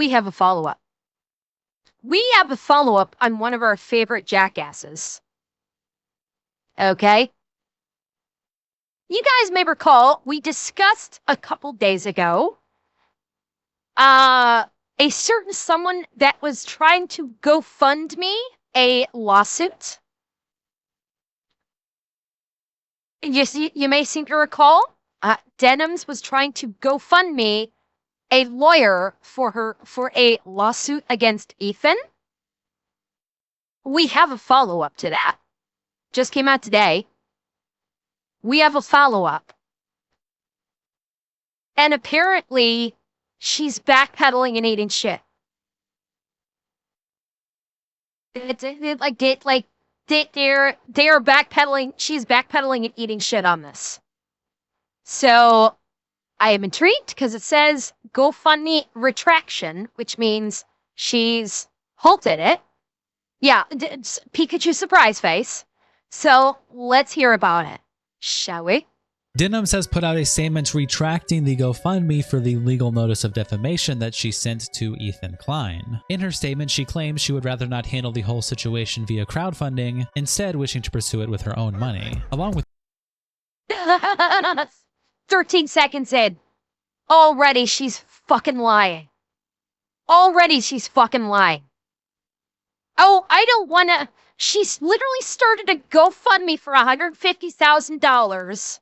we have a follow-up. We have a follow-up on one of our favorite jackasses. Okay? You guys may recall, we discussed a couple days ago a certain someone that was trying to GoFundMe a lawsuit. You may seem to recall, Denims was trying to GoFundMe a lawyer for a lawsuit against Ethan. We have a follow-up to that. Just came out today. We have a follow-up. And apparently, she's backpedaling and eating shit. They're backpedaling. She's backpedaling and eating shit on this. So I am intrigued because it says GoFundMe retraction, which means she's halted it. Yeah, it's Pikachu surprise face. So let's hear about it, shall we? Denims has put out a statement retracting the GoFundMe for the legal notice of defamation that she sent to Ethan Klein. In her statement, she claims she would rather not handle the whole situation via crowdfunding, instead wishing to pursue it with her own money. Along with 13 seconds in. Already she's fucking lying. Already she's fucking lying. Oh, I don't wanna... She's literally started a GoFundMe for $150,000.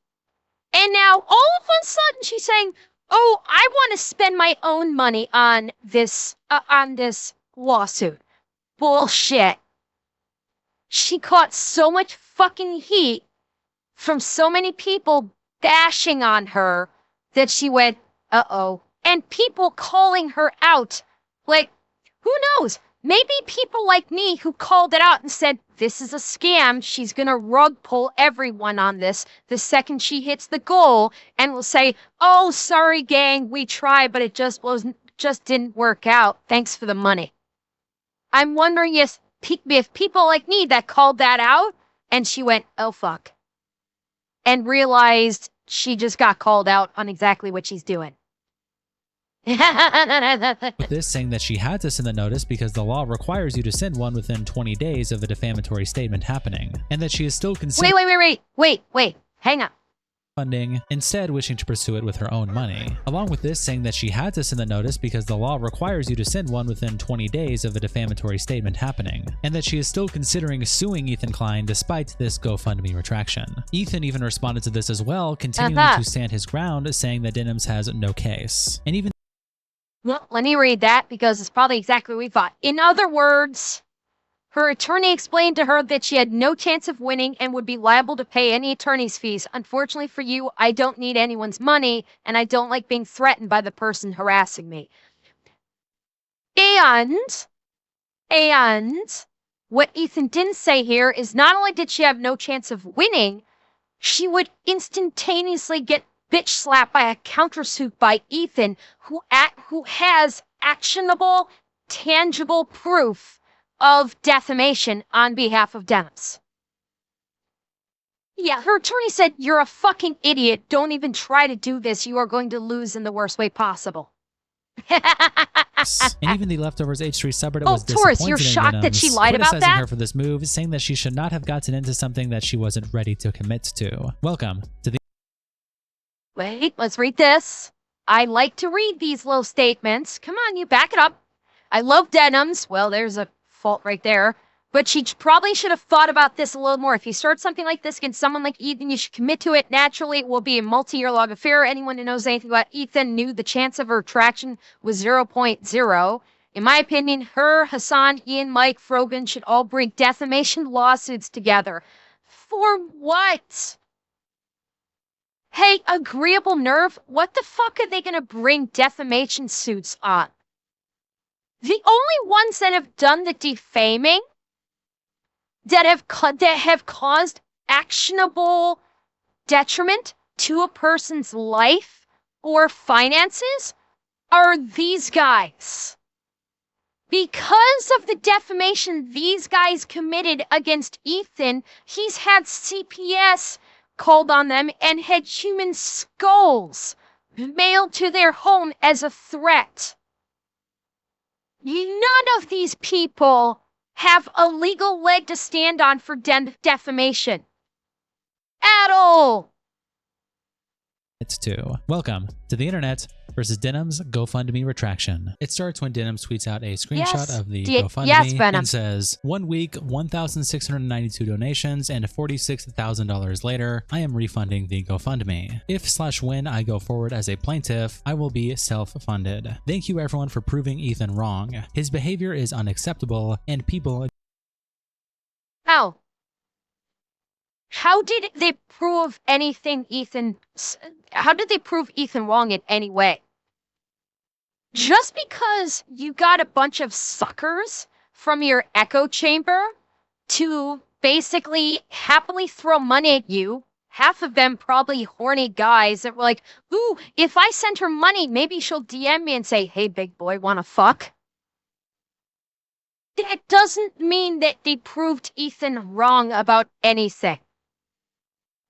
And now, all of a sudden, she's saying, oh, I want to spend my own money on this lawsuit. Bullshit. She caught so much fucking heat from so many people bashing on her that she went, uh-oh. And people calling her out. Like, who knows? Maybe people like me who called it out and said, this is a scam. She's going to rug pull everyone on this the second she hits the goal and will say, oh, sorry, gang, we tried, but it just didn't work out. Thanks for the money. I'm wondering if people like me that called that out and she went, oh, fuck, and realized she just got called out on exactly what she's doing. With this saying that she had to send the notice because the law requires you to send one within 20 days of a defamatory statement happening, and that she is still considering Wait, hang on. Funding, instead wishing to pursue it with her own money. Along with this saying that she had to send the notice because the law requires you to send one within 20 days of a defamatory statement happening, and that she is still considering suing Ethan Klein despite this GoFundMe retraction. Ethan even responded to this as well, continuing to stand his ground, saying that Denims has no case. And even well, let me read that because it's probably exactly what we thought. In other words, her attorney explained to her that she had no chance of winning and would be liable to pay any attorney's fees. Unfortunately for you, I don't need anyone's money, and I don't like being threatened by the person harassing me. And what Ethan didn't say here is not only did she have no chance of winning, she would instantaneously get bitch slapped by a countersuit by Ethan, who has actionable, tangible proof of defamation on behalf of Denims. Yeah, her attorney said, you're a fucking idiot. Don't even try to do this. You are going to lose in the worst way possible. and even the Leftovers H3 subreddit was disappointed Taurus, you're shocked that she lied about criticizing that? her for this move, saying that she should not have gotten into something that she wasn't ready to commit to. Welcome to the... Wait, let's read this. I like to read these little statements. Come on, you back it up. I love Denims. Well, there's a fault right there. But she probably should have thought about this a little more. If you start something like this against someone like Ethan, you should commit to it. Naturally, it will be a multi-year long affair. Anyone who knows anything about Ethan knew the chance of her attraction was 0.0. In my opinion, her, Hassan, Ian, Mike, Frogan should all bring defamation lawsuits together. For what? Hey, Agreeable Nerve, what the fuck are they going to bring defamation suits on? The only ones that have done the defaming, that have caused actionable detriment to a person's life or finances, are these guys. Because of the defamation these guys committed against Ethan, he's had CPS called on them and had human skulls mailed to their home as a threat. None of these people have a legal leg to stand on for defamation. At all. It's 2. Welcome to the internet versus Denims GoFundMe retraction. It starts when Denims tweets out a screenshot of the GoFundMe and says, 1 week, 1,692 donations, and $46,000 later, I am refunding the GoFundMe. If/when I go forward as a plaintiff, I will be self-funded. Thank you everyone for proving Ethan wrong. His behavior is unacceptable, and people... Ow. How did they prove anything how did they prove Ethan wrong in any way? Just because you got a bunch of suckers from your echo chamber to basically happily throw money at you, half of them probably horny guys that were like, ooh, if I send her money, maybe she'll DM me and say, hey, big boy, wanna fuck? That doesn't mean that they proved Ethan wrong about anything.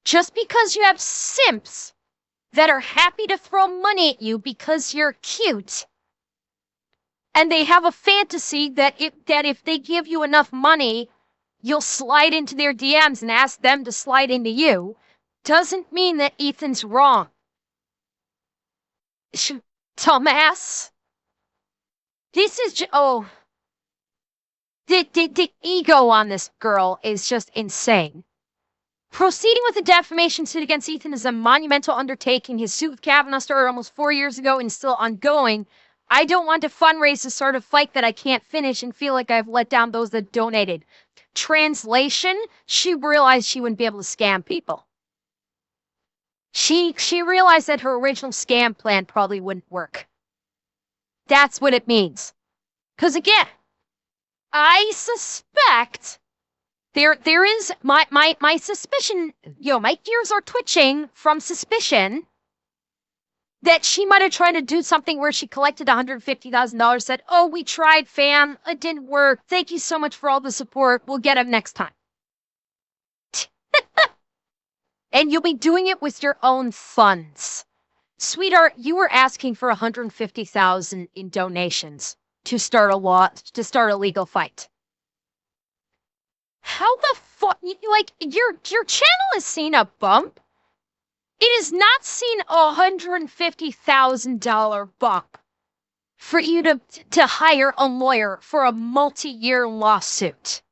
Just because you have simps that are happy to throw money at you because you're cute, and they have a fantasy that if they give you enough money, you'll slide into their DMs and ask them to slide into you, doesn't mean that Ethan's wrong. Dumbass. This is the ego on this girl is just insane. Proceeding with a defamation suit against Ethan is a monumental undertaking. His suit with Kavanaugh started almost 4 years ago and is still ongoing. I don't want to fundraise the sort of fight that I can't finish and feel like I've let down those that donated. Translation, she realized she wouldn't be able to scam people. She realized that her original scam plan probably wouldn't work. That's what it means. Because again, I suspect... There is my suspicion, my ears are twitching from suspicion that she might have tried to do something where she collected $150,000, said, oh, we tried, fam, it didn't work. Thank you so much for all the support. We'll get him next time. And you'll be doing it with your own funds. Sweetheart, you were asking for $150,000 in donations to start a legal fight. How the fuck, your channel has seen a bump. It has not seen a $150,000 bump for you to hire a lawyer for a multi-year lawsuit.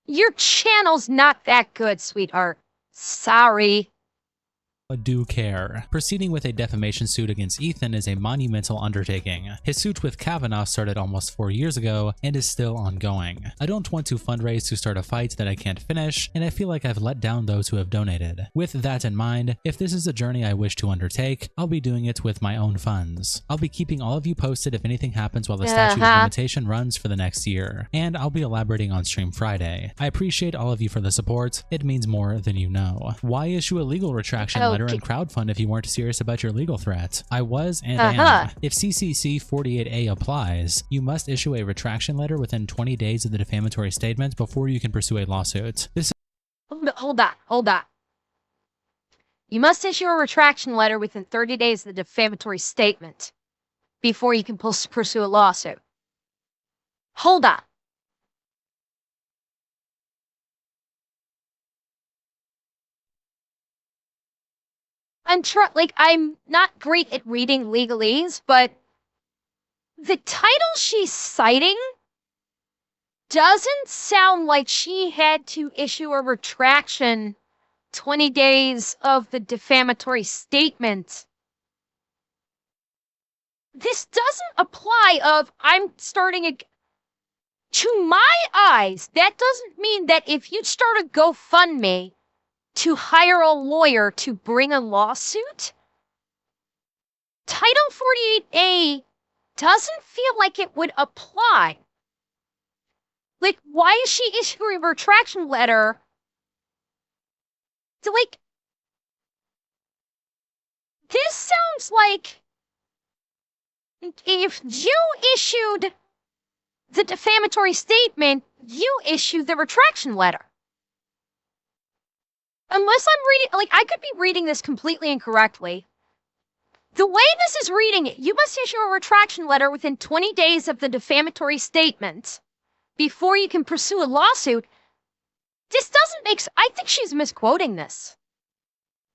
Your channel's not that good, sweetheart. Sorry. Do care. Proceeding with a defamation suit against Ethan is a monumental undertaking. His suit with Kavanaugh started almost 4 years ago and is still ongoing. I don't want to fundraise to start a fight that I can't finish, and I feel like I've let down those who have donated. With that in mind, if this is a journey I wish to undertake, I'll be doing it with my own funds. I'll be keeping all of you posted if anything happens while the statute of limitation runs for the next year, and I'll be elaborating on stream Friday. I appreciate all of you for the support. It means more than you know. Why issue a legal retraction letter and crowdfund if you weren't serious about your legal threat? I was and am. If CCC 48A applies, you must issue a retraction letter within 20 days of the defamatory statement before you can pursue a lawsuit. Hold on. You must issue a retraction letter within 30 days of the defamatory statement before you can pursue a lawsuit. Hold on. I'm not great at reading legalese, but the title she's citing doesn't sound like she had to issue a retraction 20 days of the defamatory statement. This doesn't apply to my eyes, that doesn't mean that if you start a GoFundMe to hire a lawyer to bring a lawsuit, Title 48A doesn't feel like it would apply. Like, why is she issuing a retraction letter to, this sounds like if you issued the defamatory statement, you issued the retraction letter. Unless I'm reading, I could be reading this completely incorrectly, The way this is reading it, you must issue a retraction letter within 20 days of the defamatory statement before you can pursue a lawsuit. This doesn't make I think she's misquoting this.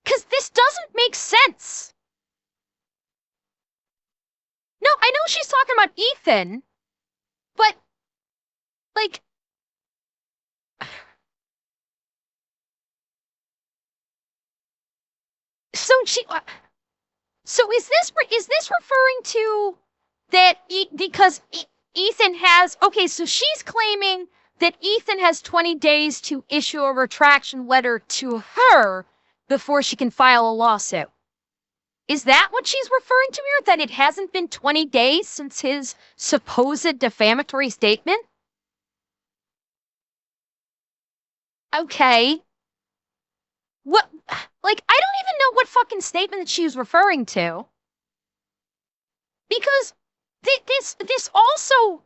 Because this doesn't make sense. No, I know she's talking about Ethan, but, like... So is this referring to that because Ethan has, okay, so she's claiming that Ethan has 20 days to issue a retraction letter to her before she can file a lawsuit. Is that what she's referring to here? That it hasn't been 20 days since his supposed defamatory statement? Okay. What, like, I don't even know what fucking statement that she's referring to. Because this also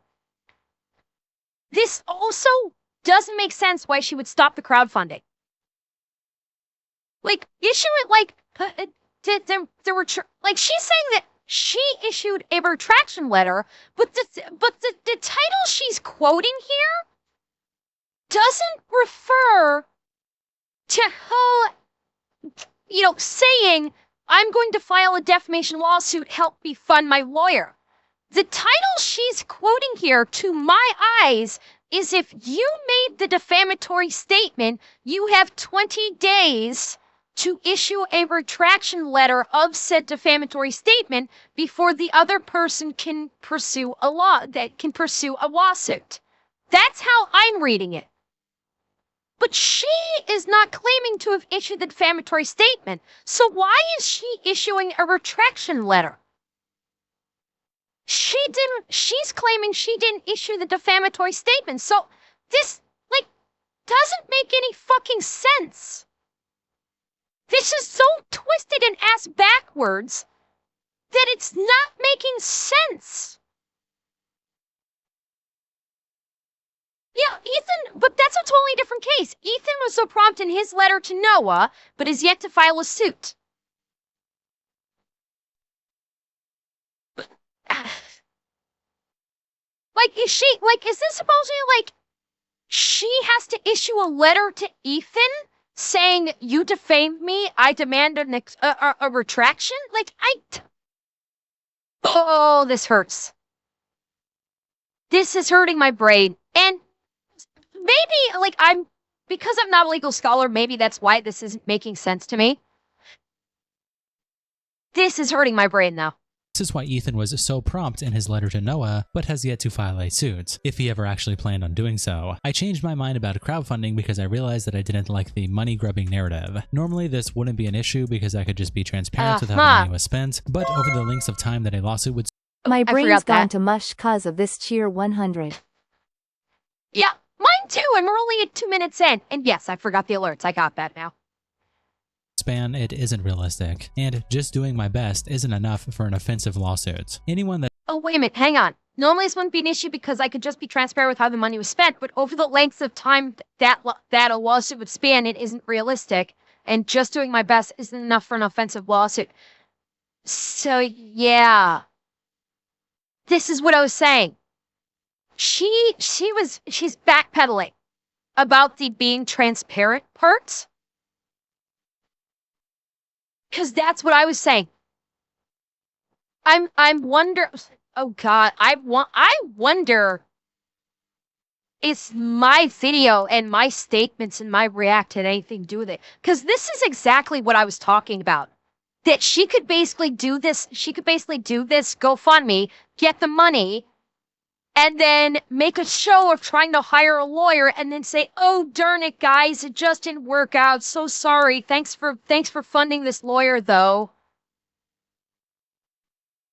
doesn't make sense why she would stop the crowdfunding. Like, issue it like, there were, like, she's saying that she issued a retraction letter, but the title she's quoting here doesn't refer to her, you know, saying, I'm going to file a defamation lawsuit, help me fund my lawyer. The title she's quoting here, to my eyes, is if you made the defamatory statement, you have 20 days to issue a retraction letter of said defamatory statement before the other person can pursue a lawsuit. That's how I'm reading it. But she is not claiming to have issued the defamatory statement. So why is she issuing a retraction letter? She's claiming she didn't issue the defamatory statement. So this, like, doesn't make any fucking sense. This is so twisted and ass backwards that it's not making sense. Yeah, Ethan, but that's a totally different case. Ethan was so prompt in his letter to Noah, but is yet to file a suit. Like, is this supposedly, like, she has to issue a letter to Ethan saying, you defamed me, I demand a retraction? Like, oh, this hurts. This is hurting my brain. And maybe, like, because I'm not a legal scholar, maybe that's why this isn't making sense to me. This is hurting my brain, though. This is why Ethan was so prompt in his letter to Noah, but has yet to file a suit, if he ever actually planned on doing so. I changed my mind about crowdfunding because I realized that I didn't like the money-grubbing narrative. Normally, this wouldn't be an issue because I could just be transparent with how the money was spent, but over the length of time that a lawsuit would... My brain's gone to mush cause of this cheer 100. Yeah, mine too, and we're only at 2 minutes in. And yes, I forgot the alerts. I got that now. Span, it isn't realistic, and just doing my best isn't enough for an offensive lawsuit. Anyone that... Oh, wait a minute, hang on. Normally this wouldn't be an issue because I could just be transparent with how the money was spent, but over the length of time that a lawsuit would span, it isn't realistic, and just doing my best isn't enough for an offensive lawsuit. So, yeah. This is what I was saying. She's backpedaling about the being transparent part. Because that's what I was saying. I'm wonder. Oh God, I wonder. Is my video and my statements and my react had anything to do with it? Because this is exactly what I was talking about. That she could basically do this. She could basically do this GoFundMe, get the money, and then make a show of trying to hire a lawyer, and then say, "Oh darn it, guys, it just didn't work out. So sorry. Thanks for funding this lawyer, though."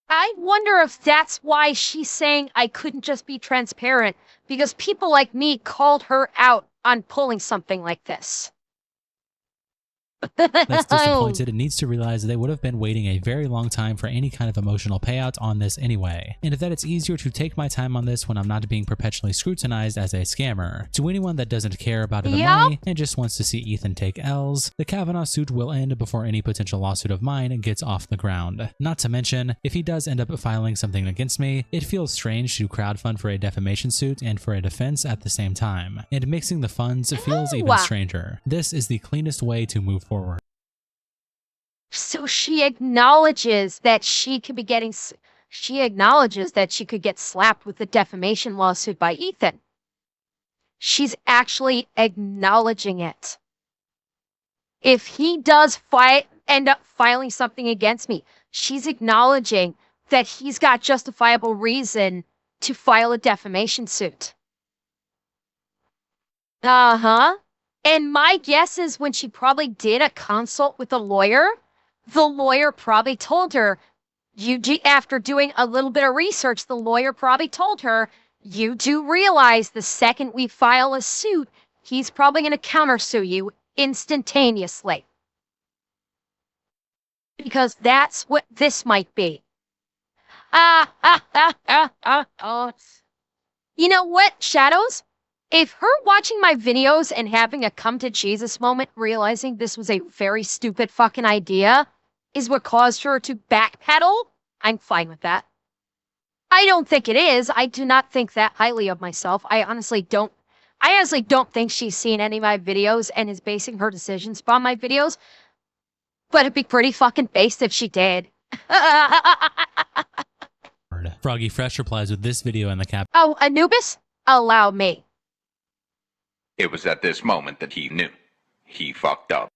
I wonder if that's why she's saying I couldn't just be transparent, because people like me called her out on pulling something like this. that's disappointed and needs to realize they would have been waiting a very long time for any kind of emotional payout on this anyway, and that it's easier to take my time on this when I'm not being perpetually scrutinized as a scammer. To anyone that doesn't care about the money and just wants to see Ethan take L's, the Kavanaugh suit will end before any potential lawsuit of mine gets off the ground. Not to mention, if he does end up filing something against me, it feels strange to crowdfund for a defamation suit and for a defense at the same time, and mixing the funds feels even stranger. This is the cleanest way to move forward. So she acknowledges that she could be getting, she acknowledges that she could get slapped with a defamation lawsuit by Ethan. She's actually acknowledging it. If he does end up filing something against me, she's acknowledging that he's got justifiable reason to file a defamation suit. Uh-huh. And my guess is when she probably did a consult with a lawyer, the lawyer probably told her, after doing a little bit of research, the lawyer probably told her, you do realize the second we file a suit, he's probably going to countersue you instantaneously. Because that's what this might be. You know what, Shadows? If her watching my videos and having a come to Jesus moment, realizing this was a very stupid fucking idea, is what caused her to backpedal, I'm fine with that. I don't think it is. I do not think that highly of myself. I honestly don't think she's seen any of my videos and is basing her decisions upon my videos. But it'd be pretty fucking based if she did. Froggy Fresh replies with this video in the cap. Oh, Anubis? Allow me. It was at this moment that he knew. He fucked up.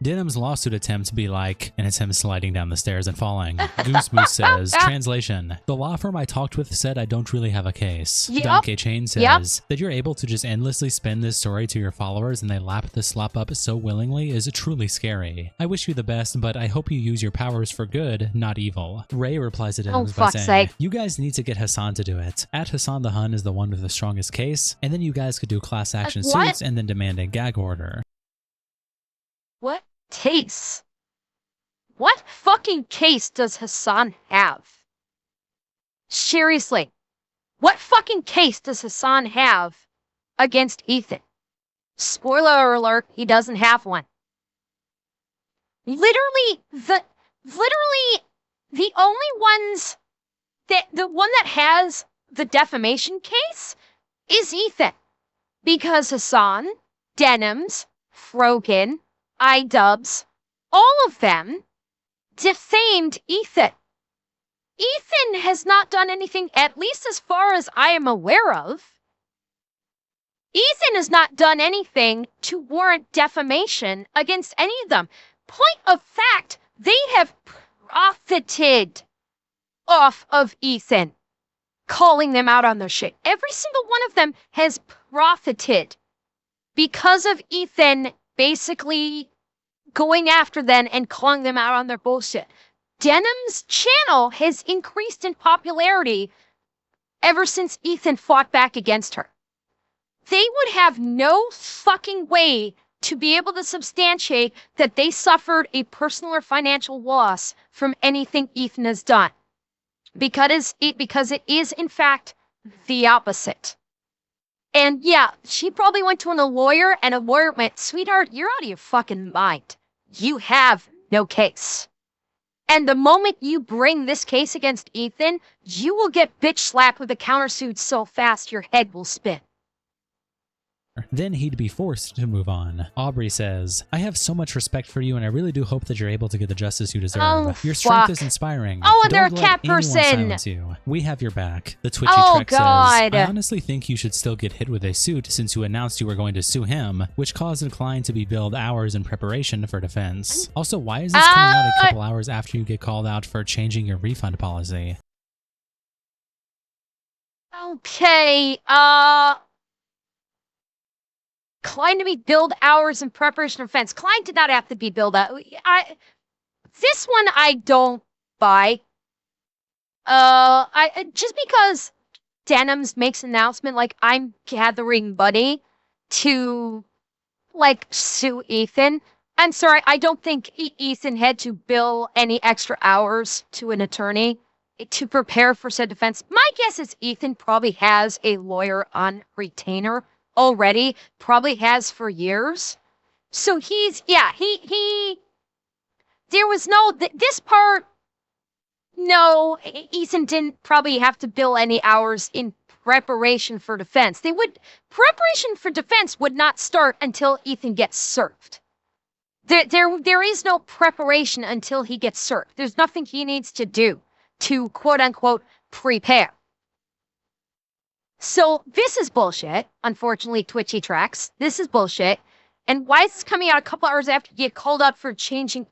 Denims' lawsuit attempt be like, and it's him sliding down the stairs and falling. Goose Moose says, translation, the law firm I talked with said I don't really have a case. Donkey Chain says, that you're able to just endlessly spin this story to your followers and they lap the slop up so willingly is truly scary. I wish you the best, but I hope you use your powers for good, not evil. Ray replies to Denims by saying, you guys need to get Hassan to do it. At Hassan the Hun is the one with the strongest case, and then you guys could do class action suits and then demand a gag order. What case? What fucking case does Hassan have? Seriously, what fucking case does Hassan have against Ethan? Spoiler alert, he doesn't have one. Literally, the only ones the one that has the defamation case is Ethan. Because Hassan, Denims, Frogan, iDubbbz, all of them defamed Ethan. Ethan has not done anything, at least as far as I am aware of. Ethan has not done anything to warrant defamation against any of them. Point of fact, they have profited off of Ethan, calling them out on their shit. Every single one of them has profited because of Ethan basically going after them and calling them out on their bullshit. Denims' channel has increased in popularity ever since Ethan fought back against her. They would have no fucking way to be able to substantiate that they suffered a personal or financial loss from anything Ethan has done. Because it is, in fact, the opposite. And yeah, she probably went to a lawyer, and a lawyer went, sweetheart, you're out of your fucking mind. You have no case. And the moment you bring this case against Ethan, you will get bitch slapped with a countersuit so fast your head will spin. Then he'd be forced to move on. Aubrey says, I have so much respect for you and I really do hope that you're able to get the justice you deserve. Your strength is inspiring. Oh, and they're a Don't cat let anyone person. silence you. We have your back. The Twitchy Trek says, I honestly think you should still get hit with a suit since you announced you were going to sue him, which caused the client to be billed hours in preparation for defense. Also, why is this coming out a couple hours after you get called out for changing your refund policy? Okay, client to be billed hours in preparation of defense. Client did not have to be billed out. This one I don't buy. Just because Denims makes an announcement like I'm gathering money to, like, sue Ethan. I'm sorry, I don't think Ethan had to bill any extra hours to an attorney to prepare for said defense. My guess is Ethan probably has a lawyer on retainer already, probably has for years. So there was no, this part, no, Ethan didn't probably have to bill any hours in preparation for defense. Preparation for defense would not start until Ethan gets served. There is no preparation until he gets served. There's nothing he needs to do to quote unquote prepare. So this is bullshit. Unfortunately, Twitchy tracks. This is bullshit. And why is this coming out a couple hours after you get called out for changing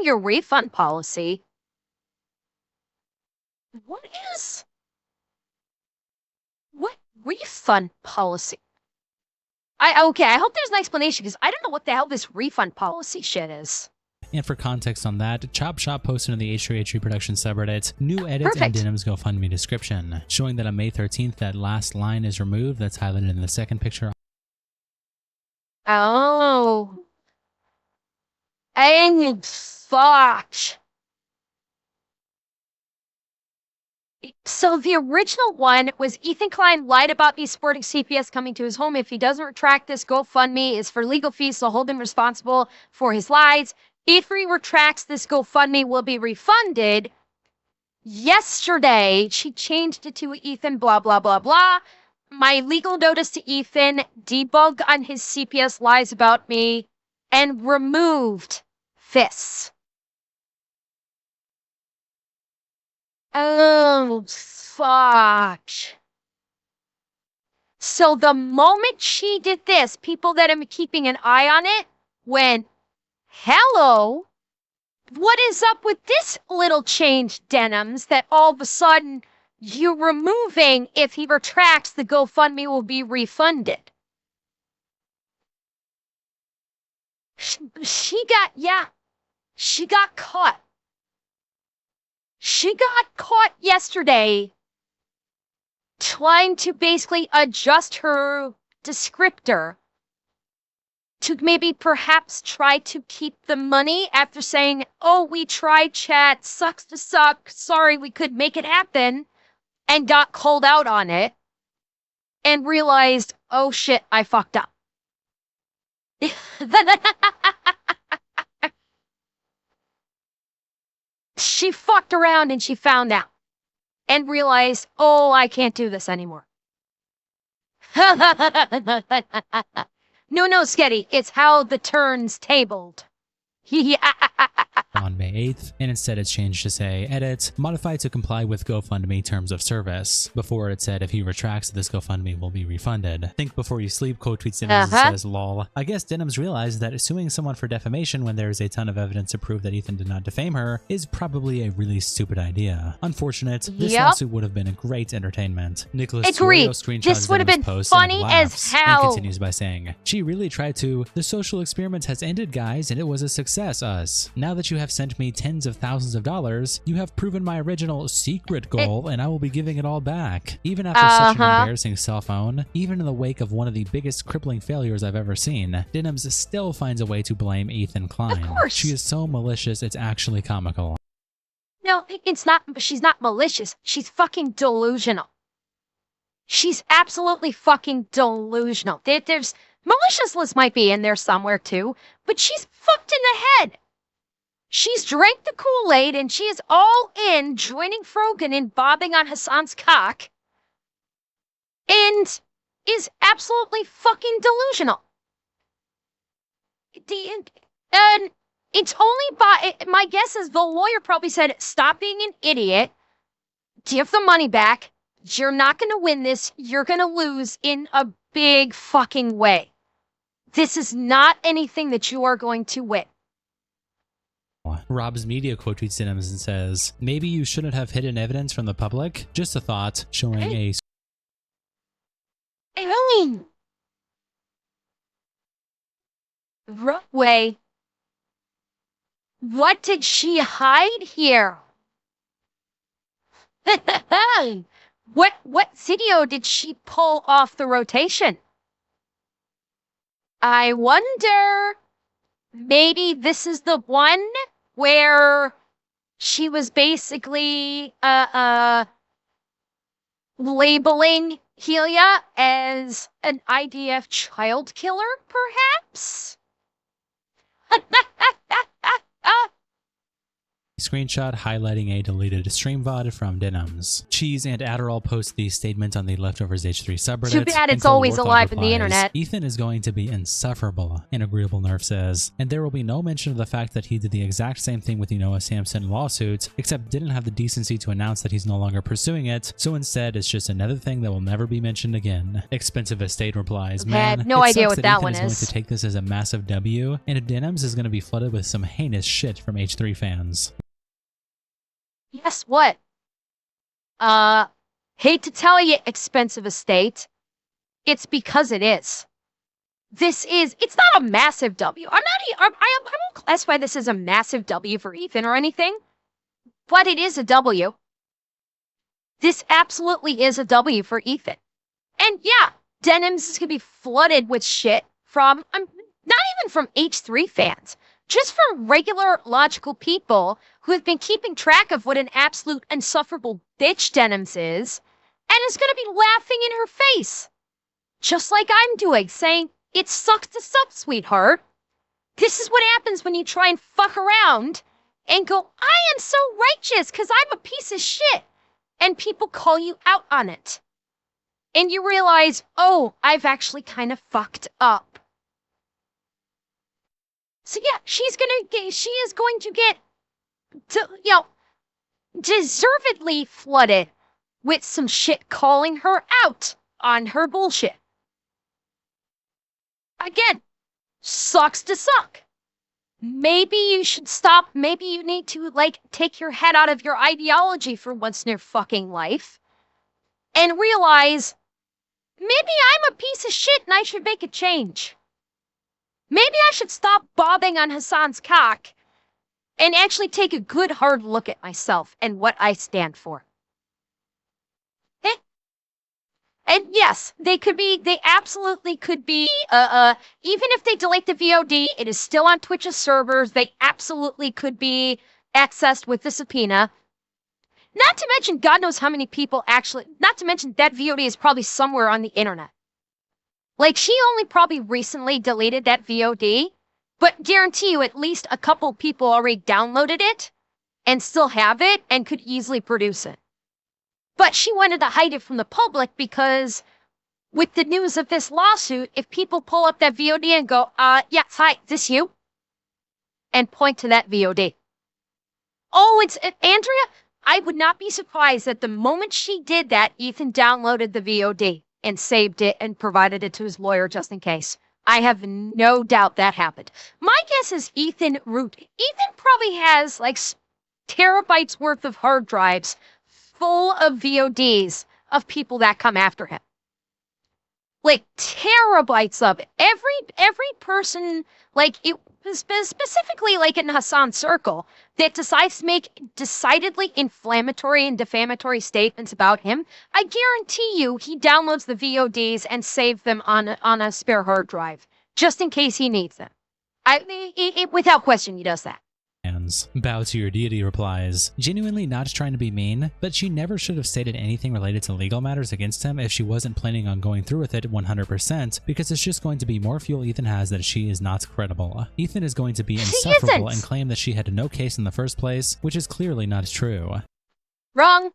your refund policy? What refund policy? Okay, I hope there's an explanation because I don't know what the hell this refund policy shit is. And for context on that, Chop Shop posted in the H3H3 production subreddit new edits Perfect. in Denims GoFundMe description, showing that on May 13th that last line is removed that's highlighted in the second picture. Oh. And fuck. So the original one was Ethan Klein lied about me sporting CPS coming to his home. If he doesn't retract this, GoFundMe is for legal fees, so hold him responsible for his lies. If he retracts this, GoFundMe will be refunded. Yesterday, she changed it to Ethan, blah, blah, blah, blah. My legal notice to Ethan, debug on his CPS lies about me, and removed this. Oh, fuck. So the moment she did this, people that am keeping an eye on it went, hello, what is up with this little change, Denims, that all of a sudden you're removing if he retracts, the GoFundMe will be refunded? She got caught. She got caught yesterday trying to basically adjust her descriptor to maybe perhaps try to keep the money after saying, oh, we tried chat, sucks to suck, sorry we could make it happen, and got called out on it and realized, oh shit, I fucked up. She fucked around and she found out and realized, oh, I can't do this anymore. No, Sketty, it's how the turn's tabled. On May 8th, and instead it's changed to say, edit, modify to comply with GoFundMe terms of service. Before it said if he retracts, this GoFundMe will be refunded. Think before you sleep, quote tweets Denims and says, lol. I guess Denims realized that suing someone for defamation when there is a ton of evidence to prove that Ethan did not defame her is probably a really stupid idea. Unfortunate, this lawsuit would have been a great entertainment. Nicholas Agreed. screenshots This would have been post funny and as laughs, hell. and continues by saying, she really tried to. The social experiment has ended, guys, and it was a success, us. Now that you have sent me tens of thousands of dollars, you have proven my original secret goal, and I will be giving it all back. Even after such an embarrassing cell phone, even in the wake of one of the biggest crippling failures I've ever seen, Denims still finds a way to blame Ethan Klein. Of course. She is so malicious, it's actually comical. No, it's not. She's not malicious. She's fucking delusional. She's absolutely fucking delusional. There's maliciousness might be in there somewhere too, but she's fucked in the head. She's drank the Kool-Aid and she is all in joining Frogan in bobbing on Hassan's cock and is absolutely fucking delusional. And it's only by, my guess is the lawyer probably said, stop being an idiot, give the money back, you're not going to win this, you're going to lose in a big fucking way. This is not anything that you are going to win. Rob's media quote tweets Denims and says, maybe you shouldn't have hidden evidence from the public. Just a thought, showing a Wait. What did she hide here? What video did she pull off the rotation? I wonder, maybe this is the one where she was basically labeling Helia as an IDF child killer, perhaps? Screenshot highlighting a deleted stream VOD from Denims. Cheese and Adderall post the statement on the Leftovers H3 subreddit. Too bad it's and always Warthog alive in the replies, internet. Ethan is going to be insufferable, an agreeable nerf says, and there will be no mention of the fact that he did the exact same thing with the Noah Samson lawsuit, except didn't have the decency to announce that he's no longer pursuing it, so instead it's just another thing that will never be mentioned again. Expensive Estate replies, man, had no it idea sucks what that Ethan one is going is. to take this as a massive W, and Denims is going to be flooded with some heinous shit from H3 fans. Guess what? Hate to tell you, Expensive Estate. It's because it is. It's not a massive W. I won't classify this as a massive W for Ethan or anything, but it is a W. This absolutely is a W for Ethan. And yeah, Denims is going to be flooded with shit from, not even from H3 fans, just from regular logical people who have been keeping track of what an absolute insufferable bitch Denims is, and is going to be laughing in her face. Just like I'm doing, saying, it sucks to suck, sweetheart. This is what happens when you try and fuck around and go, I am so righteous because I'm a piece of shit. And people call you out on it. And you realize, oh, I've actually kind of fucked up. So yeah, she is going to get, deservedly flooded with some shit calling her out on her bullshit. Again, sucks to suck. Maybe you should stop. Maybe you need to, take your head out of your ideology for once in your fucking life and realize maybe I'm a piece of shit and I should make a change. Maybe I should stop bobbing on Hassan's cock and actually take a good hard look at myself and what I stand for. Okay? And yes, they absolutely could be, even if they delete the VOD, it is still on Twitch's servers. They absolutely could be accessed with the subpoena. Not to mention, God knows how many people not to mention that VOD is probably somewhere on the internet. She only probably recently deleted that VOD, but guarantee you at least a couple people already downloaded it and still have it and could easily produce it. But she wanted to hide it from the public because with the news of this lawsuit, if people pull up that VOD and go, yes, hi, this you? And point to that VOD. Oh, it's Andrea? I would not be surprised that the moment she did that, Ethan downloaded the VOD and saved it and provided it to his lawyer just in case. I have no doubt that happened. My guess is Ethan probably has terabytes worth of hard drives full of VODs of people that come after him. Terabytes of it. Every person, specifically in Hassan's circle, that decides to make decidedly inflammatory and defamatory statements about him, I guarantee you he downloads the VODs and saves them on a spare hard drive, just in case he needs them. Without question, he does that. Bow to your deity replies, genuinely not trying to be mean, but she never should have stated anything related to legal matters against him if she wasn't planning on going through with it 100%, because it's just going to be more fuel Ethan has that she is not credible. Ethan is going to be insufferable and claim that she had no case in the first place, which is clearly not true. Wrong.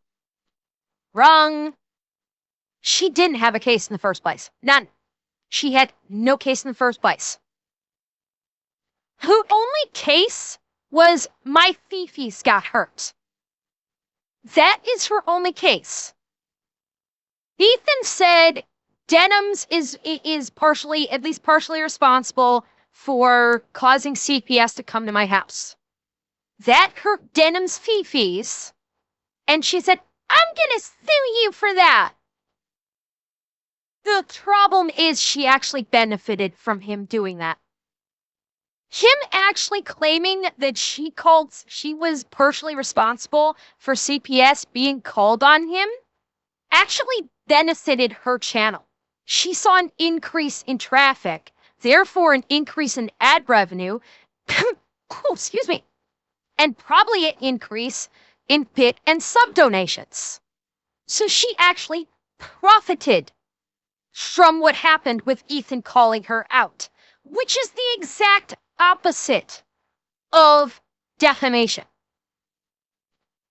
Wrong. She didn't have a case in the first place. None. She had no case in the first place. Her only case was my Fifis got hurt. That is her only case. Ethan said Denims is partially, at least partially responsible for causing CPS to come to my house. That hurt Denims' Fifis, and she said, I'm gonna sue you for that. The problem is she actually benefited from him doing that. Him actually claiming that she was partially responsible for CPS being called on him actually benefited her channel. She saw an increase in traffic therefore an increase in ad revenue, oh, excuse me, and probably an increase in bit and sub donations. So she actually profited from what happened with Ethan calling her out, which is the exact opposite of defamation.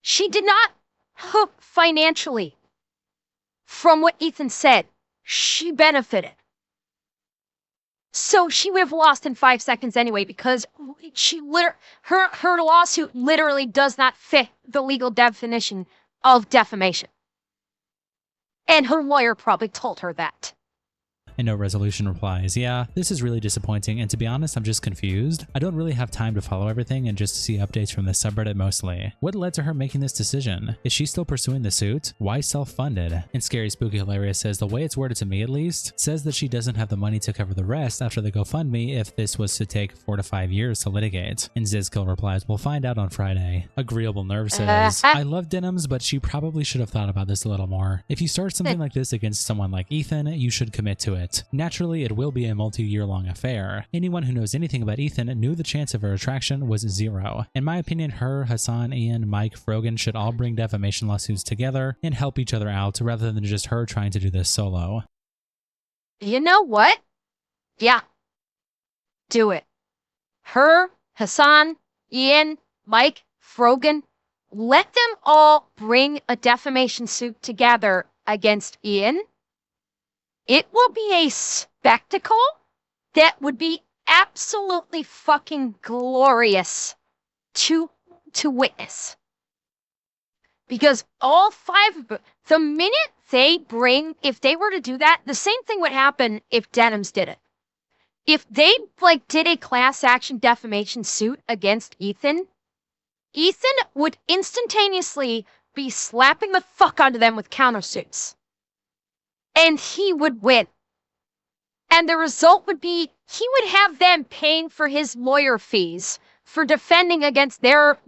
She did not hook financially from what Ethan said. She benefited. So she would have lost in 5 seconds anyway, because her lawsuit literally does not fit the legal definition of defamation. And her lawyer probably told her that. And no resolution replies, yeah, this is really disappointing, and to be honest, I'm just confused. I don't really have time to follow everything and just see updates from the subreddit mostly. What led to her making this decision? Is she still pursuing the suit? Why self-funded? And Scary Spooky Hilarious says the way it's worded to me at least, says that she doesn't have the money to cover the rest after the GoFundMe if this was to take 4 to 5 years to litigate. And Zizkill replies, we'll find out on Friday. Agreeable Nerve says, I love Denims, but she probably should have thought about this a little more. If you start something like this against someone like Ethan, you should commit to it. Naturally, it will be a multi-year-long affair. Anyone who knows anything about Ethan knew the chance of a retraction was 0. In my opinion, her, Hassan, Ian, Mike, Frogan should all bring defamation lawsuits together and help each other out rather than just her trying to do this solo. You know what? Yeah. Do it. Her, Hassan, Ian, Mike, Frogan, let them all bring a defamation suit together against Ian. It will be a spectacle that would be absolutely fucking glorious to witness. Because all 5 of them, the minute they bring, if they were to do that, the same thing would happen if Denims did it. If they did a class action defamation suit against Ethan would instantaneously be slapping the fuck out of them with countersuits. And he would win. And the result would be he would have them paying for his lawyer fees for defending against their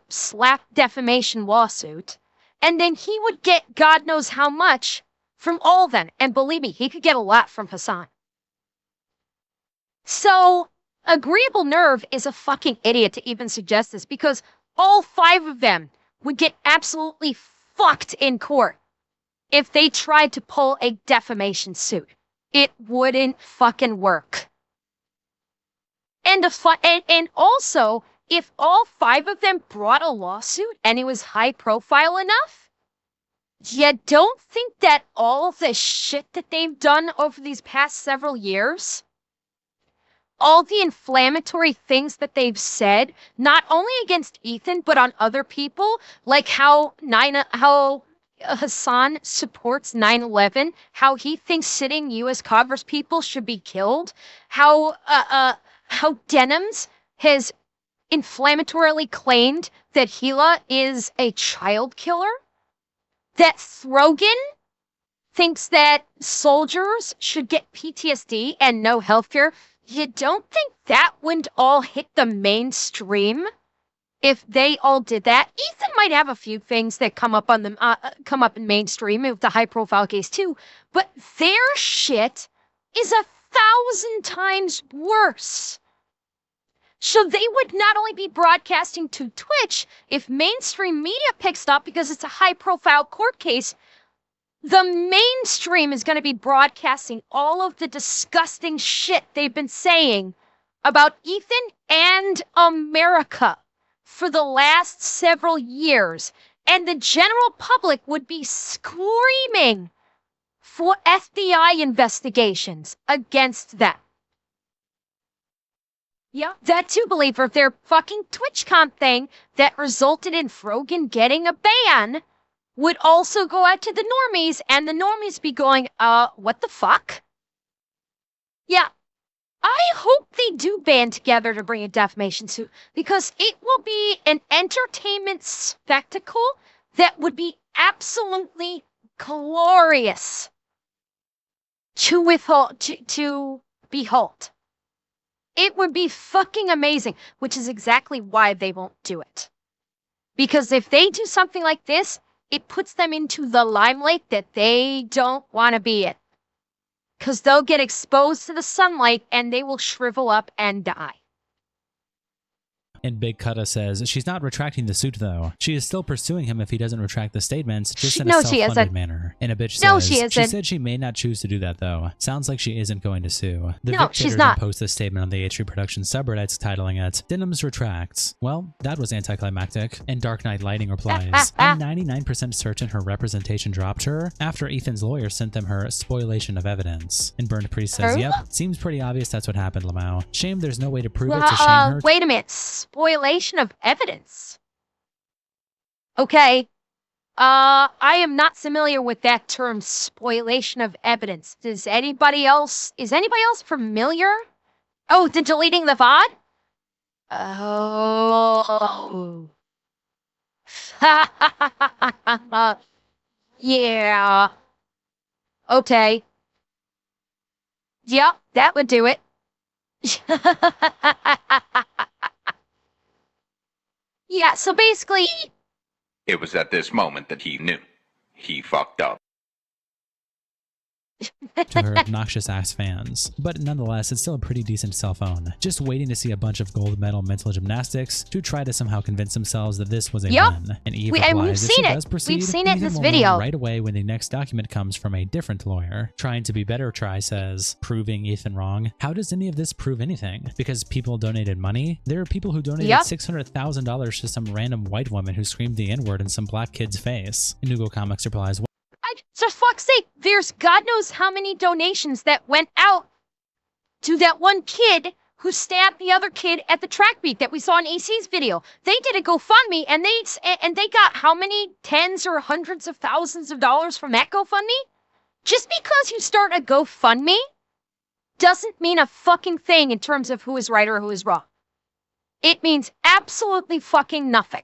slap defamation lawsuit. And then he would get God knows how much from all of them. And believe me, he could get a lot from Hassan. So, Agreeable Nerve is a fucking idiot to even suggest this, because all 5 of them would get absolutely fucked in court if they tried to pull a defamation suit. It wouldn't fucking work. And also, if all 5 of them brought a lawsuit and it was high profile enough, you don't think that all the shit that they've done over these past several years, all the inflammatory things that they've said, not only against Ethan, but on other people, like how Hassan supports 9/11, how he thinks sitting U.S. Congress people should be killed, how Denims has inflammatorily claimed that Hila is a child killer, that Throgan thinks that soldiers should get PTSD and no healthcare. You don't think that wouldn't all hit the mainstream if they all did that? Ethan might have a few things that come up in mainstream with the high-profile case too, but their shit is 1,000 times worse. So they would not only be broadcasting to Twitch if mainstream media picks it up because it's a high-profile court case. The mainstream is going to be broadcasting all of the disgusting shit they've been saying about Ethan and America for the last several years. And the general public would be screaming for FBI investigations against them. Yeah, that too, believer. Their fucking TwitchCon thing that resulted in Frogan getting a ban would also go out to the normies, and the normies be going, what the fuck? Yeah, I hope they do band together to bring a defamation suit, because it will be an entertainment spectacle that would be absolutely glorious to behold. It would be fucking amazing, which is exactly why they won't do it. Because if they do something like this, it puts them into the limelight that they don't want to be in. Because they'll get exposed to the sunlight and they will shrivel up and die. And Big Cutta says she's not retracting the suit, though. She is still pursuing him if he doesn't retract the statements, just in a self-funded manner. And a bitch says she said she may not choose to do that, though. Sounds like she isn't going to sue. The no, she's not. Post this statement on the H3 Production subreddit, titling it "Denims Retracts." Well, that was anticlimactic. And Dark Knight Lighting replies, "I'm 99% certain her representation dropped her after Ethan's lawyer sent them her spoliation of evidence." And Burned Priest says, "Yep, seems pretty obvious that's what happened, Lamau. Shame there's no way to prove it to shame her." Wait a minute. Spoliation of evidence. Okay. I am not familiar with that term, spoliation of evidence. Is anybody else familiar? Oh, the deleting the VOD? Oh. Yeah. Okay. Yep, that would do it. Yeah, so basically... It was at this moment that he knew. He fucked up. To her obnoxious ass fans. But nonetheless, it's still a pretty decent cell phone. Just waiting to see a bunch of gold medal mental gymnastics to try to somehow convince themselves that this was a win. And Eve replies, we've seen it in this video. Right away when the next document comes from a different lawyer. Trying to be better, Try says, proving Ethan wrong. How does any of this prove anything? Because people donated money? There are people who donated $600,000 to some random white woman who screamed the N-word in some black kid's face. And Nugo Comics replies, for fuck's sake, there's God knows how many donations that went out to that one kid who stabbed the other kid at the track meet that we saw in AC's video. They did a GoFundMe and they got how many tens or hundreds of thousands of dollars from that GoFundMe? Just because you start a GoFundMe doesn't mean a fucking thing in terms of who is right or who is wrong. It means absolutely fucking nothing.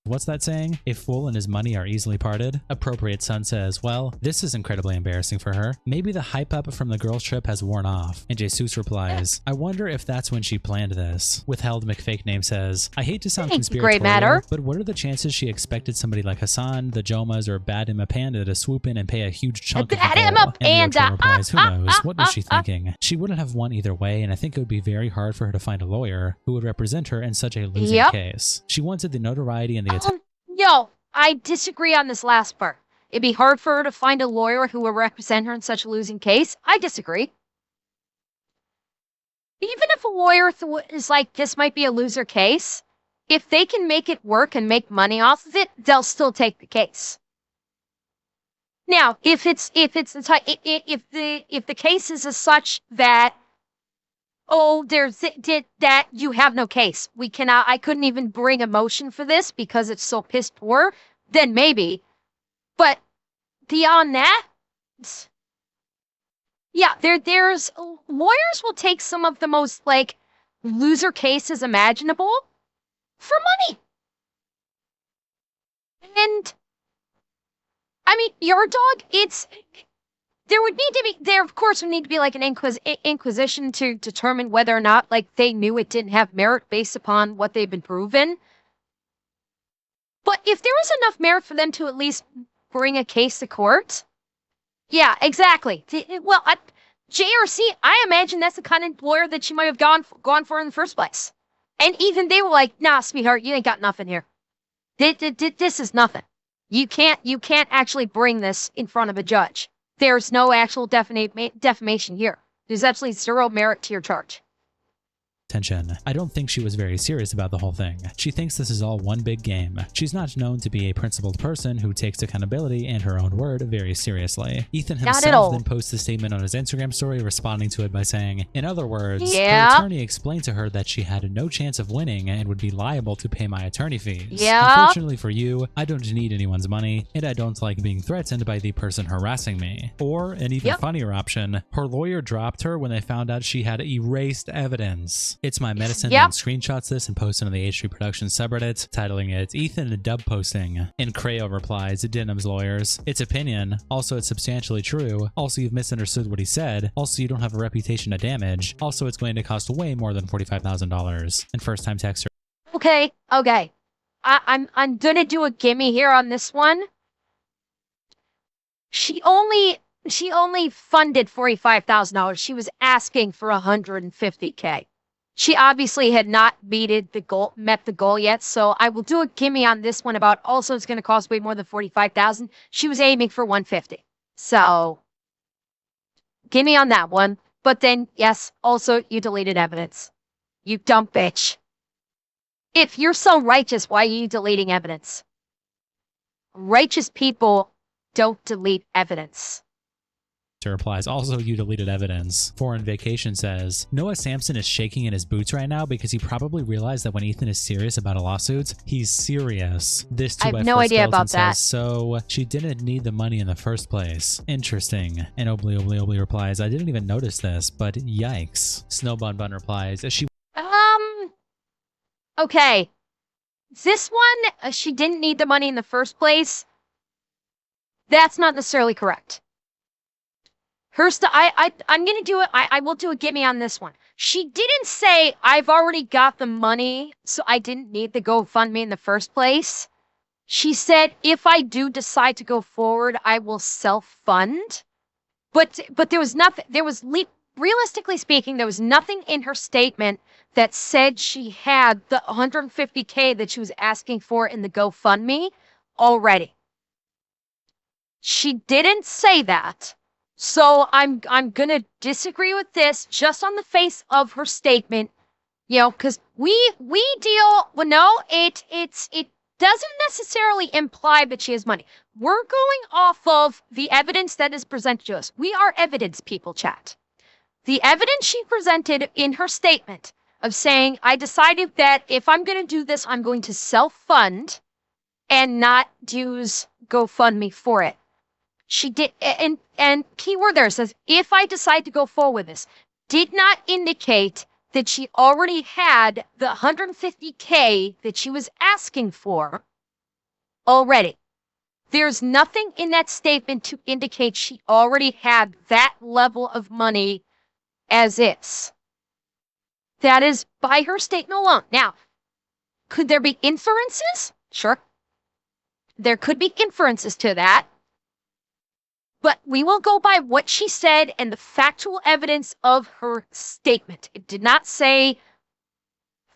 What's that saying? A fool and his money are easily parted? Appropriate Son says, well, this is incredibly embarrassing for her. Maybe the hype up from the girls' trip has worn off. And Jesus replies, I wonder if that's when she planned this. Withheld McFake Name says, I hate to sound conspiratorial, but what are the chances she expected somebody like Hassan, the Jomas, or Bad Emma Panda to swoop in and pay a huge chunk of the goal? And the replies, who knows? What was she thinking? She wouldn't have won either way, and I think it would be very hard for her to find a lawyer who would represent her in such a losing case. She wanted the notoriety and the Yo, I disagree on this last part. It'd be hard for her to find a lawyer who will represent her in such a losing case. I disagree. Even if a lawyer is like, this might be a loser case, if they can make it work and make money off of it, they'll still take the case. Now, if the case is as such that, oh, that you have no case. I couldn't even bring a motion for this because it's so piss poor, then maybe. But beyond that, yeah, there's lawyers will take some of the most like loser cases imaginable for money. And I mean, your dog, there would need to be, of course, would need to be like an inquisition to determine whether or not, like, they knew it didn't have merit based upon what they've been proven. But if there was enough merit for them to at least bring a case to court, yeah, exactly. Well, JRC, I imagine that's the kind of lawyer that she might have gone for in the first place. And even they were like, nah, sweetheart, you ain't got nothing here. This is nothing. You can't actually bring this in front of a judge. There's no actual defamation here. There's absolutely zero merit to your charge. Attention. I don't think she was very serious about the whole thing. She thinks this is all one big game. She's not known to be a principled person who takes accountability and her own word very seriously. Ethan himself then posts a statement on his Instagram story responding to it by saying, in other words, her attorney explained to her that she had no chance of winning and would be liable to pay my attorney fees. Unfortunately for you, I don't need anyone's money, and I don't like being threatened by the person harassing me. Or, an even funnier option, her lawyer dropped her when they found out she had erased evidence. It's My Medicine then screenshots this and posts it on the H3 Production subreddit, titling it Ethan Dub Posting. And Creo replies, Denims lawyers, it's opinion. Also, it's substantially true. Also, you've misunderstood what he said. Also, you don't have a reputation to damage. Also, it's going to cost way more than $45,000. And first time texter. Okay. I'm gonna do a gimme here on this one. She only she only funded $45,000. She was asking for $150K. She obviously had not met the goal yet, so I will do a gimme on this one about also it's going to cost way more than $45,000. She was aiming for $150. So, gimme on that one. But then, yes, also you deleted evidence. You dumb bitch. If you're so righteous, why are you deleting evidence? Righteous people don't delete evidence. Replies, also you deleted evidence. Foreign Vacation says, Noah Sampson is shaking in his boots right now because he probably realized that when Ethan is serious about a lawsuit, he's serious. This 2 I have no idea about that. So she didn't need the money in the first place. Interesting. And Obly replies, I didn't even notice this, but yikes. Snowbun Bun replies, Okay. This one, she didn't need the money in the first place. That's not necessarily correct. I'm going to do it. I will do a gimme on this one. She didn't say, I've already got the money, so I didn't need the GoFundMe in the first place. She said, if I do decide to go forward, I will self-fund. But there was nothing, realistically speaking, there was nothing in her statement that said she had the $150K that she was asking for in the GoFundMe already. She didn't say that. So I'm gonna disagree with this just on the face of her statement, you know, because we deal well. No, it doesn't necessarily imply that she has money. We're going off of the evidence that is presented to us. We are evidence people, chat. The evidence she presented in her statement of saying, I decided that if I'm gonna do this, I'm going to self-fund and not use GoFundMe for it. She did, and keyword there says, if I decide to go forward with this, did not indicate that she already had the $150K that she was asking for already. There's nothing in that statement to indicate she already had that level of money as is. That is by her statement alone. Now, could there be inferences? Sure. There could be inferences to that. But we will go by what she said and the factual evidence of her statement. It did not say,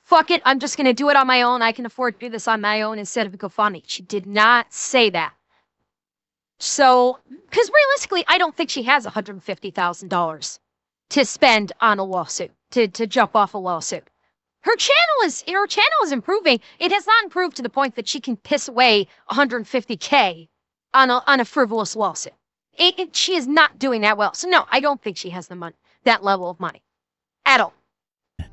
fuck it, I'm just going to do it on my own. I can afford to do this on my own instead of a GoFundMe. She did not say that. So, because realistically, I don't think she has $150,000 to spend on a lawsuit, to jump off a lawsuit. Her channel is improving. It has not improved to the point that she can piss away $150K on a frivolous lawsuit. She is not doing that well. So no, I don't think she has the money, that level of money at all.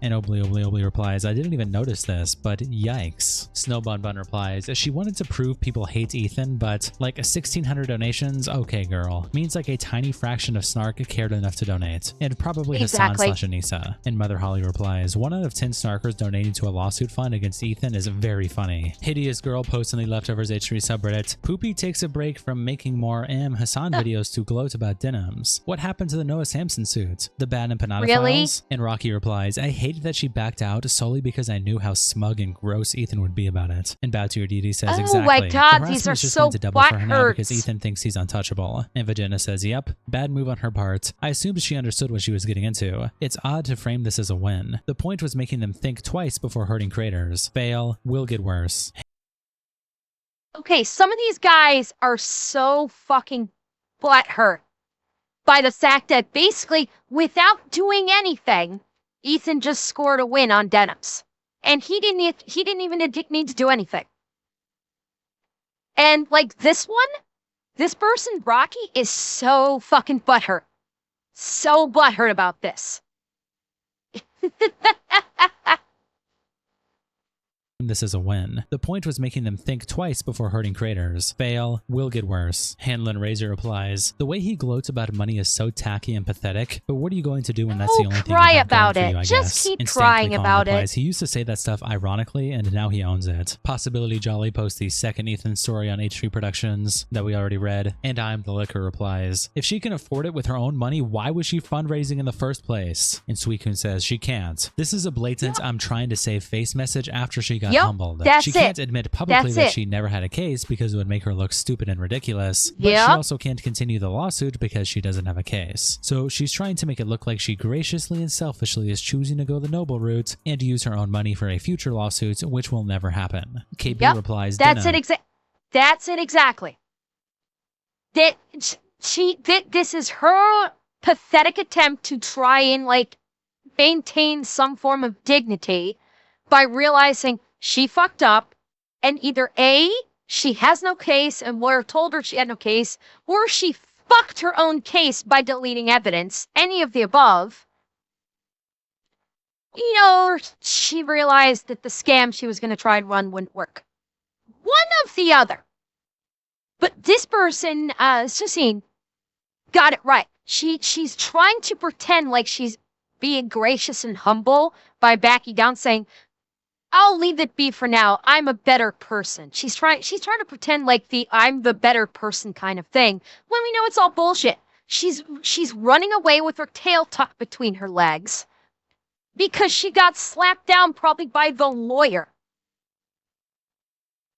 And Obly replies, I didn't even notice this, but yikes. Snowbun Bun replies, she wanted to prove people hate Ethan, but like 1,600 donations, okay girl. Means like a tiny fraction of Snark cared enough to donate. And probably Exactly. Hassan/Anissa. And Mother Holly replies, 1 out of 10 Snarkers donating to a lawsuit fund against Ethan is very funny. Hideous girl posts in the Leftovers H3 subreddit, Poopy takes a break from making more Hassan videos to gloat about Denims. What happened to the Noah Sampson suit? The Bad Empanada Really? files? And Rocky replies, I hated that she backed out solely because I knew how smug and gross Ethan would be about it. And Bow to Your DD says, Oh exactly. my God, The these harassment are is just so going to double for her now butthurt. because Ethan thinks he's untouchable. And Vagina says, yep, bad move on her part. I assumed she understood what she was getting into. It's odd to frame this as a win. The point was making them think twice before hurting creators. Fail, will get worse. Okay, some of these guys are so fucking butthurt by the fact that basically, without doing anything, Ethan just scored a win on Denims. And he didn't even need to do anything. And like this person, Rocky, is so fucking butthurt. So butthurt about this. This is a win. The point was making them think twice before hurting creators. Fail, will get worse. Hanlon Razor replies, the way he gloats about money is so tacky and pathetic, but what are you going to do when that's the only thing you cry have about going for it. you, I Just guess? keep And crying Stanley about replies, it. he used to say that stuff ironically, and now he owns it. Possibility Jolly posts the second Ethan story on H3 Productions that we already read, and I'm the Liquor replies, if she can afford it with her own money, why was she fundraising in the first place? And Suicune says, she can't. This is a blatant I'm trying to save face message after she got got Yep, humbled. that's She it. can't admit publicly That's that it. she never had a case because it would make her look stupid and ridiculous, but she Yep. also can't continue the lawsuit because she doesn't have a case. So she's trying to make it look like she graciously and selfishly is choosing to go the noble route and use her own money for a future lawsuit, which will never happen. KB Yep, replies, That's "Denim." it That's it exactly. This is her pathetic attempt to try and like maintain some form of dignity by realizing she fucked up, and either A, she has no case and lawyer told her she had no case, or she fucked her own case by deleting evidence, any of the above. You know, she realized that the scam she was going to try and run wouldn't work. One of the other. But this person, Sussine, got it right. She's trying to pretend like she's being gracious and humble by backing down, saying, "I'll leave it be for now. I'm a better person." She's trying to pretend like the "I'm the better person" kind of thing, when we know it's all bullshit. She's running away with her tail tucked between her legs because she got slapped down probably by the lawyer.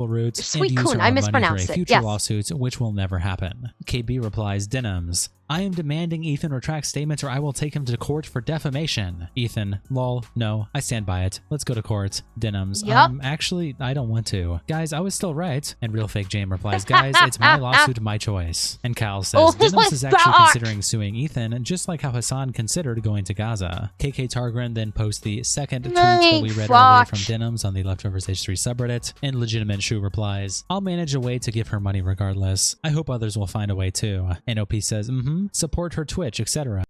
Routes Sweet and use coon, her I own money for mispronounced a it, future yes. lawsuit, which will never happen. KB replies, "Denims. I am demanding Ethan retract statements or I will take him to court for defamation." Ethan, lol, no, I stand by it. Let's go to court. Denims, Yup. Actually, I don't want to. Guys, I was still right. And Real Fake Jane replies, "Guys, it's my lawsuit, my choice." And Cal says, Oh Denims my is actually God. considering suing Ethan, just like how Hassan considered going to Gaza. KK Targren then posts the second tweet that we read earlier from Denims on the Leftovers H3 subreddit, and Legitimate Shoe replies, "I'll manage a way to give her money regardless. I hope others will find a way too." And OP says, support her Twitch, etc.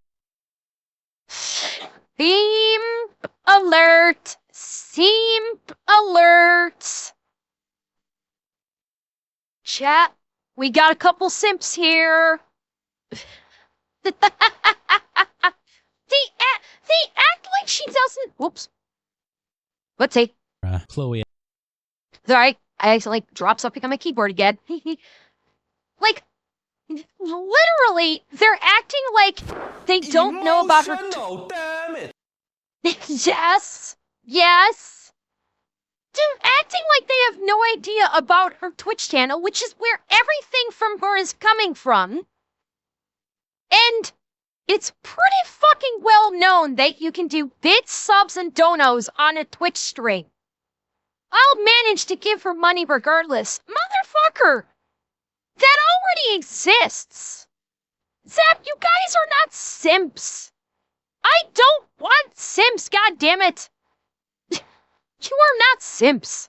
Simp alert! Simp alert! Chat, we got a couple simps here. They act like she doesn't. Whoops. Let's see. Chloe, Sorry, I accidentally dropped something on my keyboard again. Like, literally, they're acting like they don't know about her. Damn it! Yes. They're acting like they have no idea about her Twitch channel, which is where everything from her is coming from. And it's pretty fucking well known that you can do bits, subs, and donos on a Twitch stream. I'll manage to give her money regardless. Motherfucker! That already exists. Zap, you guys are not simps. I don't want simps, goddammit. You are not simps.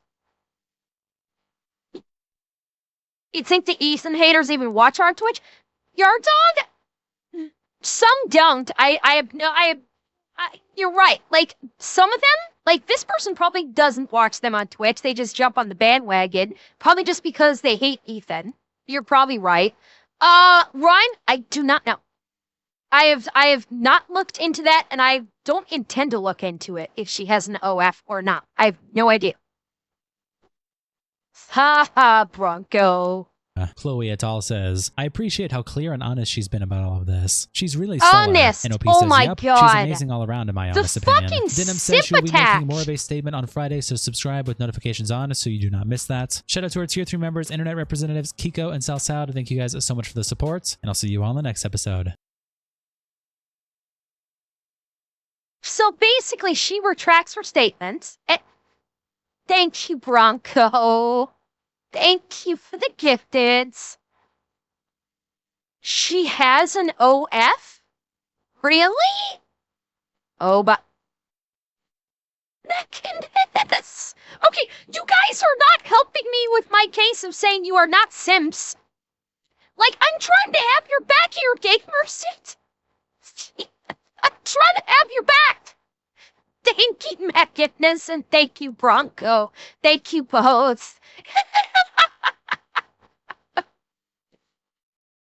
You think the Ethan haters even watch our Twitch? Your dog? Some don't. You're right. Like, some of them, like, this person probably doesn't watch them on Twitch. They just jump on the bandwagon. Probably just because they hate Ethan. You're probably right. Ryan, I do not know. I have not looked into that, and I don't intend to look into it if she has an OF or not. I have no idea. Ha ha, Bronco. Chloe et al. Says, "I appreciate how clear and honest she's been about all of this. She's really stellar." Honest. And OP Oh says, my "Yep, God. she's amazing all around in my honest opinion." fucking Denim says she'll be simp making more of a statement on Friday, so subscribe with notifications on so you do not miss that. Shout out to our Tier 3 members, Internet Representatives, Kiko and South Sound. Thank you guys so much for the support, and I'll see you all in the next episode. So basically, she retracts her statements. Thank you, Bronco. Thank you for the gifteds. She has an OF? Really? Oh, but... Okay, you guys are not helping me with my case of saying you are not simps. Like, I'm trying to have your back here, Gamer6. I'm trying to have your back. Thank you, Matt Gittness, and thank you, Bronco. Thank you both.